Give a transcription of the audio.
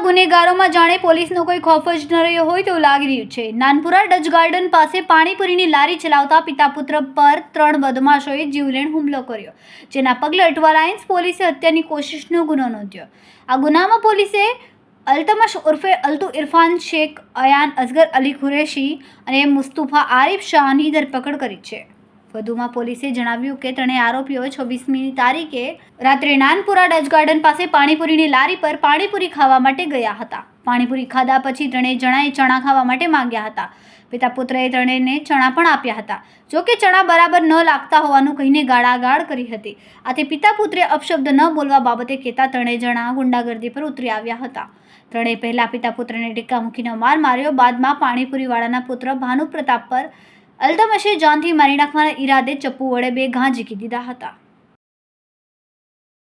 ગુનેગારોમાં જાણે પોલીસનો કોઈ ખોફ જ ન રહ્યો હોય તેવું લાગી રહ્યું છે। નાનપુરા ડચ ગાર્ડન પાસે પાણીપુરીની લારી ચલાવતા પિતા પુત્ર પર 3 બદમાશોએ જીવલેણ હુમલો કર્યો, જેના પગલે અટવા લાયન્સ પોલીસે હત્યાની કોશિશનો ગુનો નોંધ્યો। આ ગુનામાં પોલીસે અલ્તમશ ઉર્ફે અલ્તુ ઇરફાન શેખ, અયાન અસગર અલી કુરેશી અને મુસ્તુફા આરિફ શાહની ધરપકડ કરી છે। વધુમાં પોલીસે જણાવ્યું કે ત્રણેય આરોપીઓ 26મી તારીખે રાત્રે નાનપુરા ડચ ગાર્ડન પાસે પાણીપુરીની લારી પર પાણીપુરી ખાવા માટે ગયા હતા। પાણીપુરી ખાધા પછી ત્રણેય જણાએ ચણા ખાવા માટે માંગ્યા હતા। પિતા પુત્રએ ત્રણેયને ચણા પણ આપ્યા હતા, જોકે ચણા બરાબર ન લાગતા હોવાનું કહીને ગાળાગાળ કરી હતી। આથી પિતા પુત્રે અપશબ્દ ન બોલવા બાબતે કહેતા ત્રણેય જણા ગુંડાગર્દી પર ઉતરી આવ્યા હતા। ત્રણેય પહેલા પિતા પુત્રને ટેકા મૂકીને માર માર્યો, બાદમાં પાણીપુરીવાળાના પુત્ર ભાનુ પ્રતાપ પર અલ્તમશે જાનથી મારી નાખવાના ઈરાદે ચપ્પુ વડે 2 ઘા ઝીકી દીધા હતા।